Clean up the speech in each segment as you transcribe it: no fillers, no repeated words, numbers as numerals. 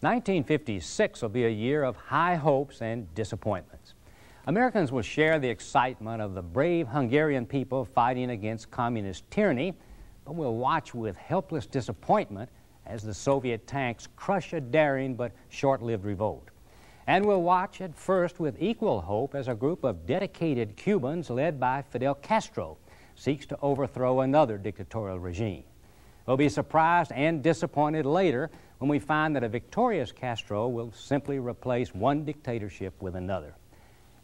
1956 will be a year of high hopes and disappointments. Americans will share the excitement of the brave Hungarian people fighting against communist tyranny, but we'll watch with helpless disappointment as the Soviet tanks crush a daring but short-lived revolt. And we'll watch at first with equal hope as a group of dedicated Cubans led by Fidel Castro seeks to overthrow another dictatorial regime. We'll be surprised and disappointed later when we find that a victorious Castro will simply replace one dictatorship with another.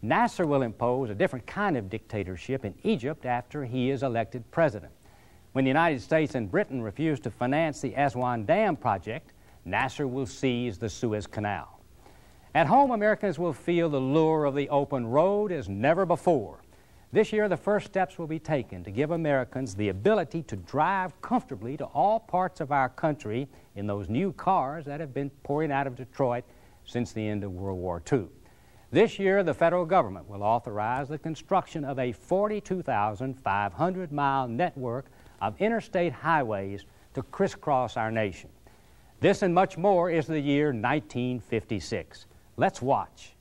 Nasser will impose a different kind of dictatorship in Egypt after he is elected president. When the United States and Britain refuse to finance the Aswan Dam project, Nasser will seize the Suez Canal. At home, Americans will feel the lure of the open road as never before. This year, the first steps will be taken to give Americans the ability to drive comfortably to all parts of our country in those new cars that have been pouring out of Detroit since the end of World War II. This year, the federal government will authorize the construction of a 42,500-mile network of interstate highways to crisscross our nation. This and much more is the year 1956. Let's watch.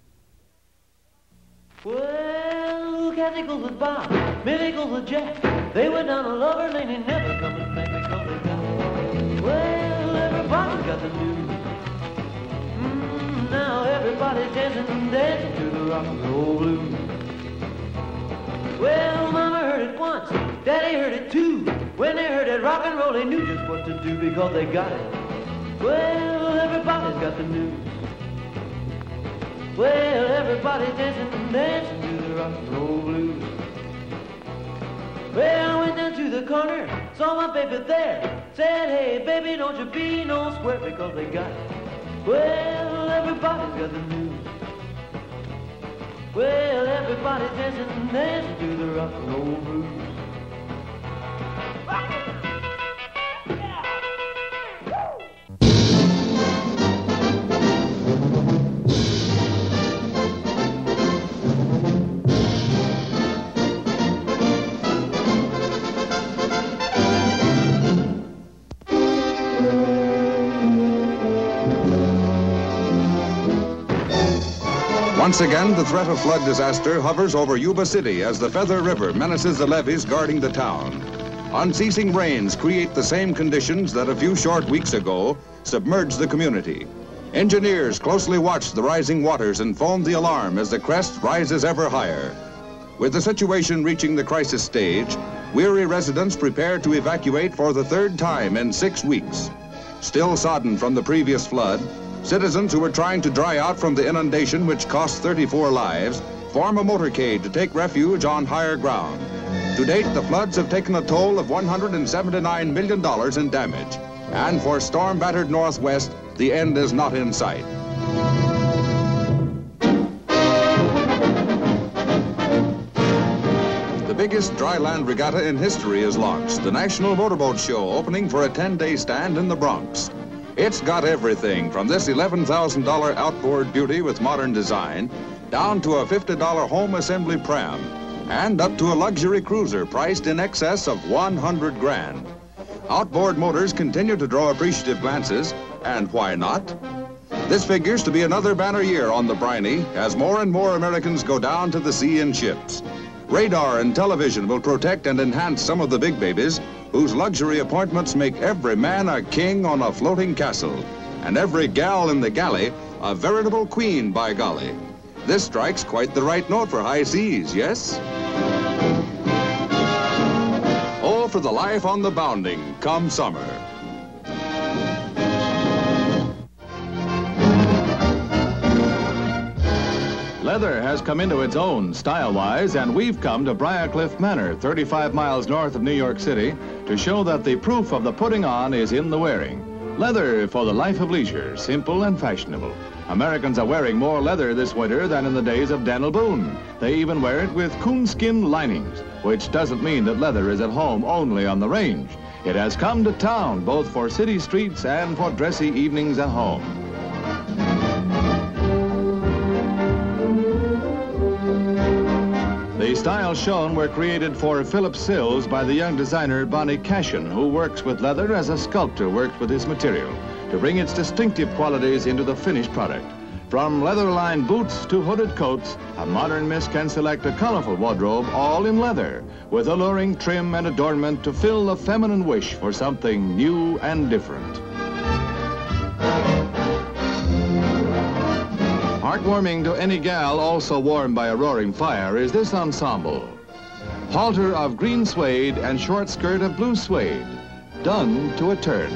Well, Kathy goes with Bob, Millie goes with Jack. They went down a lover lane and never coming back because they got it. Well, everybody's got the news. Now everybody's dancing and dancing to the rock and roll blues. Well, Mama heard it once, Daddy heard it too. When they heard that rock and roll, they knew just what to do because they got it. Well, everybody's got the news. Well, everybody's dancing and dancing to the rock and roll blues. Well, I went down to the corner, saw my baby there. Said, hey, baby, don't you be no square because they got it. Well, everybody's got the news. Well, everybody's dancing and dancing to the rock and roll blues. Once again, the threat of flood disaster hovers over Yuba City as the Feather River menaces the levees guarding the town. Unceasing rains create the same conditions that a few short weeks ago submerged the community. Engineers closely watch the rising waters and phone the alarm as the crest rises ever higher. With the situation reaching the crisis stage, weary residents prepare to evacuate for the third time in 6 weeks. Still sodden from the previous flood, citizens who are trying to dry out from the inundation which cost 34 lives form a motorcade to take refuge on higher ground. To date, the floods have taken a toll of $179 million in damage. And for storm-battered Northwest, the end is not in sight. The biggest dryland regatta in history is launched, the National Motorboat Show, opening for a 10-day stand in the Bronx. It's got everything from this $11,000 outboard beauty with modern design down to a $50 home assembly pram and up to a luxury cruiser priced in excess of $100 grand. Outboard motors continue to draw appreciative glances, and why not? This figures to be another banner year on the briny as more and more Americans go down to the sea in ships. Radar and television will protect and enhance some of the big babies whose luxury appointments make every man a king on a floating castle and every gal in the galley a veritable queen, by golly. This strikes quite the right note for high seas, yes? Oh, for the life on the bounding come summer. Leather has come into its own style-wise, and we've come to Briarcliff Manor, 35 miles north of New York City, to show that the proof of the putting on is in the wearing. Leather for the life of leisure, simple and fashionable. Americans are wearing more leather this winter than in the days of Daniel Boone. They even wear it with coonskin linings, which doesn't mean that leather is at home only on the range. It has come to town, both for city streets and for dressy evenings at home. The styles shown were created for Philip Sills by the young designer Bonnie Cashin, who works with leather as a sculptor works with his material. to bring its distinctive qualities into the finished product. From leather-lined boots to hooded coats, a modern miss can select a colorful wardrobe, all in leather, with alluring trim and adornment to fill the feminine wish for something new and different. Heartwarming to any gal also warmed by a roaring fire is this ensemble. Halter of green suede and short skirt of blue suede, done to a turn.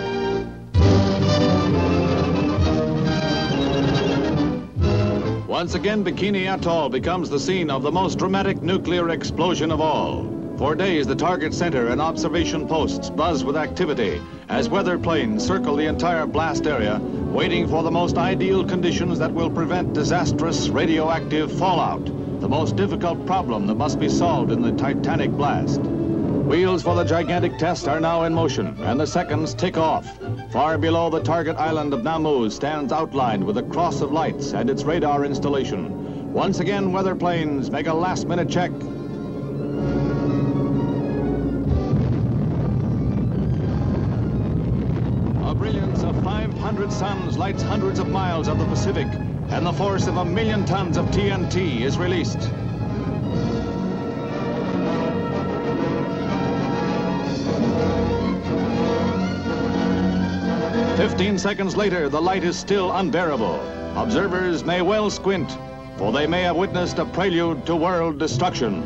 Once again, Bikini Atoll becomes the scene of the most dramatic nuclear explosion of all. For days, the target center and observation posts buzz with activity as weather planes circle the entire blast area, waiting for the most ideal conditions that will prevent disastrous radioactive fallout, the most difficult problem that must be solved in the Titanic blast. Wheels for the gigantic test are now in motion, and the seconds tick off. Far below the target island of Namu stands outlined with a cross of lights and its radar installation. Once again, weather planes make a last-minute check. A brilliance of 500 suns lights hundreds of miles of the Pacific, and the force of 1,000,000 tons of TNT is released. "15 seconds later, the light is still unbearable. Observers may well squint, for they may have witnessed a prelude to world destruction."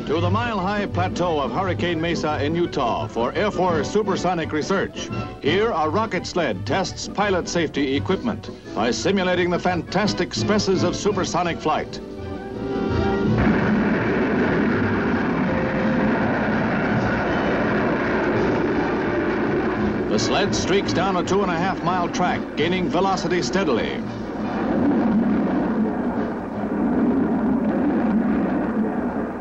To the mile-high plateau of Hurricane Mesa in Utah for Air Force supersonic research. Here, a rocket sled tests pilot safety equipment by simulating the fantastic stresses of supersonic flight. The sled streaks down a 2.5-mile track, gaining velocity steadily.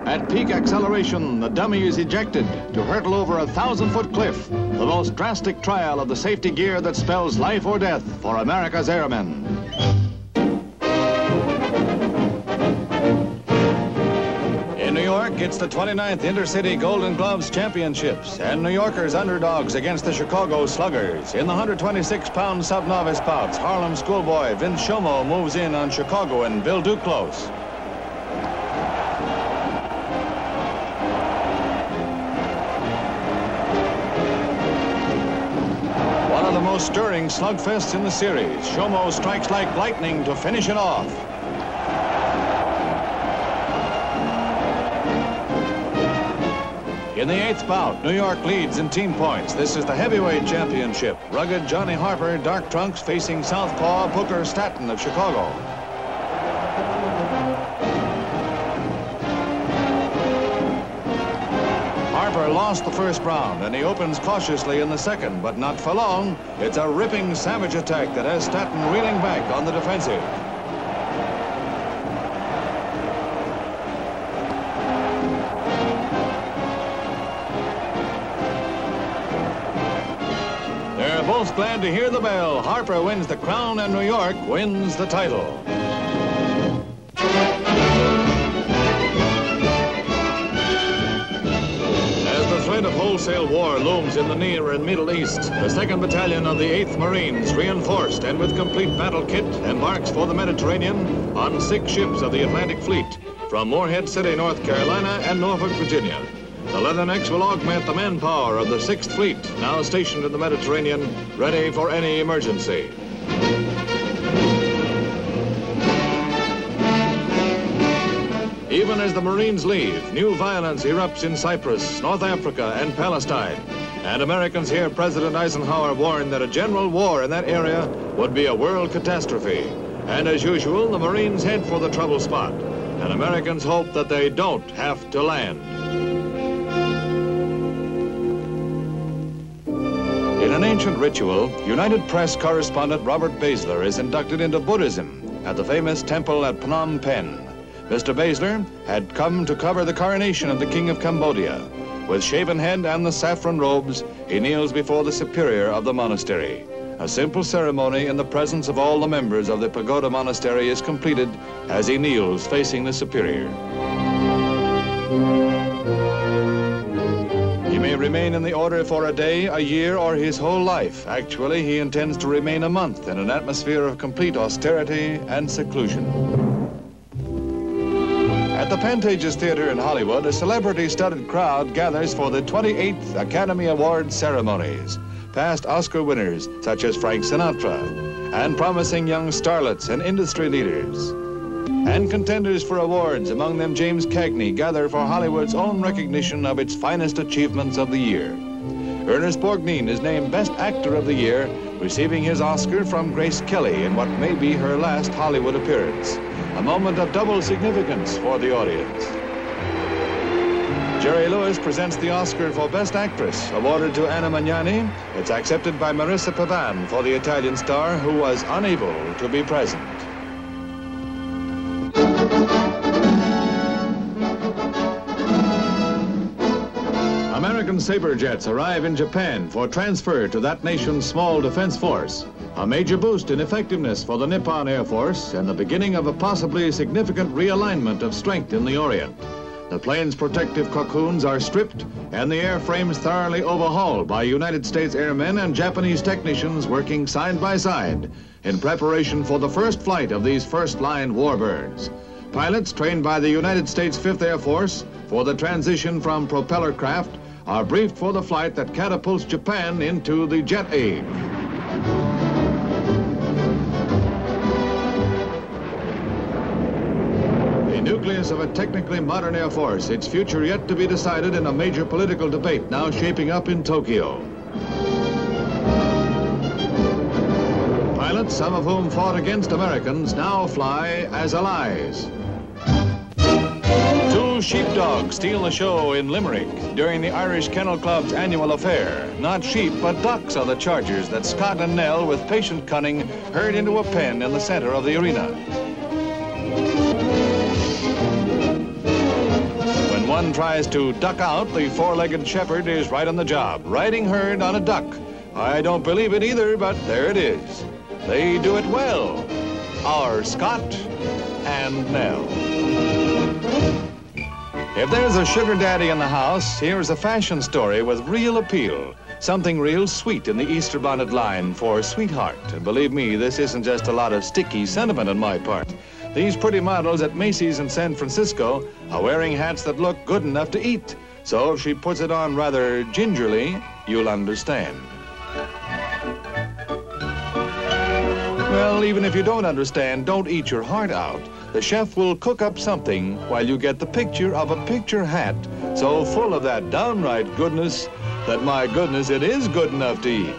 At peak acceleration, the dummy is ejected to hurtle over a 1,000-foot cliff, the most drastic trial of the safety gear that spells life or death for America's airmen. In New York, it's the 29th Intercity Golden Gloves Championships, and New Yorkers underdogs against the Chicago Sluggers. In the 126-pound sub-novice bouts, Harlem schoolboy Vince Shomo moves in on Chicagoan Bill Duclos. One of the most stirring slugfests in the series, Shomo strikes like lightning to finish it off. In the 8th bout, New York leads in team points. This is the heavyweight championship. Rugged Johnny Harper, dark trunks, facing southpaw Booker Staton of Chicago. Harper lost the first round, and he opens cautiously in the second, but not for long. It's a ripping savage attack that has Staton reeling back on the defensive. Both glad to hear the bell. Harper wins the crown and New York wins the title. As the threat of wholesale war looms in the Near and Middle East, the 2nd Battalion of the 8th Marines, reinforced and with complete battle kit, embarks for the Mediterranean on 6 ships of the Atlantic Fleet from Morehead City, North Carolina and Norfolk, Virginia. The Leathernecks will augment the manpower of the 6th Fleet, now stationed in the Mediterranean, ready for any emergency. Even as the Marines leave, new violence erupts in Cyprus, North Africa, and Palestine. And Americans hear President Eisenhower warn that a general war in that area would be a world catastrophe. And as usual, the Marines head for the trouble spot. And Americans hope that they don't have to land. In an ancient ritual, United Press correspondent Robert Basler is inducted into Buddhism at the famous temple at Phnom Penh. Mr. Basler had come to cover the coronation of the King of Cambodia. With shaven head and the saffron robes, he kneels before the superior of the monastery. A simple ceremony in the presence of all the members of the pagoda monastery is completed as he kneels facing the superior. He may remain in the order for a day, a year, or his whole life. Actually, he intends to remain a month in an atmosphere of complete austerity and seclusion. At the Pantages Theater in Hollywood, a celebrity-studded crowd gathers for the 28th Academy Awards ceremonies. Past Oscar winners such as Frank Sinatra, and promising young starlets and industry leaders. And contenders for awards, among them James Cagney, gather for Hollywood's own recognition of its finest achievements of the year. Ernest Borgnine is named Best Actor of the Year, receiving his Oscar from Grace Kelly in what may be her last Hollywood appearance. A moment of double significance for the audience. Jerry Lewis presents the Oscar for Best Actress, awarded to Anna Magnani. It's accepted by Marissa Pavan for the Italian star who was unable to be present. American Sabre jets arrive in Japan for transfer to that nation's small defense force. A major boost in effectiveness for the Nippon Air Force and the beginning of a possibly significant realignment of strength in the Orient. The plane's protective cocoons are stripped and the airframes thoroughly overhauled by United States airmen and Japanese technicians working side by side in preparation for the first flight of these first-line warbirds. Pilots trained by the United States 5th Air Force for the transition from propeller craft are briefed for the flight that catapults Japan into the jet age. The nucleus of a technically modern Air Force, its future yet to be decided in a major political debate now shaping up in Tokyo. Pilots, some of whom fought against Americans, now fly as allies. Two sheepdogs steal the show in Limerick during the Irish Kennel Club's annual affair. Not sheep, but ducks are the chargers that Scott and Nell, with patient cunning, herd into a pen in the center of the arena. When one tries to duck out, the four-legged shepherd is right on the job, riding herd on a duck. I don't believe it either, but there it is. They do it well, our Scott and Nell. If there's a sugar daddy in the house, here's a fashion story with real appeal. Something real sweet in the Easter bonnet line for sweetheart. And believe me, this isn't just a lot of sticky sentiment on my part. These pretty models at Macy's in San Francisco are wearing hats that look good enough to eat. So if she puts it on rather gingerly, you'll understand. Well, even if you don't understand, don't eat your heart out. The chef will cook up something while you get the picture of a picture hat so full of that downright goodness that, my goodness, it is good enough to eat.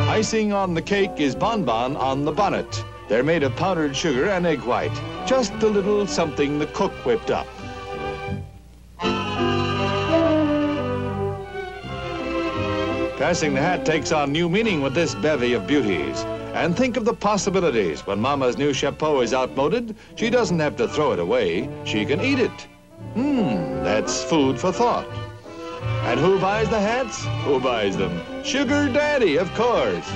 Icing on the cake is bonbon on the bonnet. They're made of powdered sugar and egg white. Just a little something the cook whipped up. Passing the hat takes on new meaning with this bevy of beauties. And think of the possibilities. When Mama's new chapeau is outmoded, she doesn't have to throw it away. She can eat it. That's food for thought. And who buys the hats? Who buys them? Sugar Daddy, of course.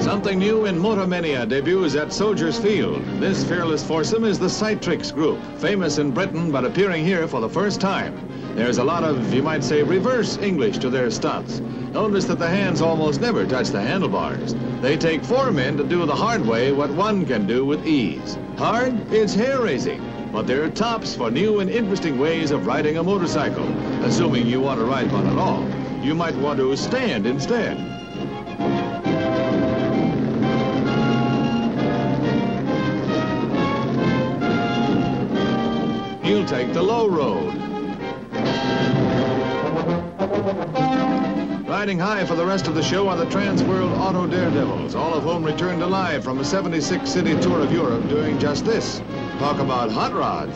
Something new in Motormania debuts at Soldiers Field. This fearless foursome is the Citrix Group, famous in Britain but appearing here for the first time. There's a lot of, you might say, reverse English to their stunts. Notice that the hands almost never touch the handlebars. They take four men to do the hard way what one can do with ease. Hard? It's hair-raising. But they're tops for new and interesting ways of riding a motorcycle, assuming you want to ride one at all. You might want to stand instead. You'll take the low road. Riding high for the rest of the show are the Trans-World Auto Daredevils, all of whom returned alive from a 76-city tour of Europe doing just this. Talk about hot rods.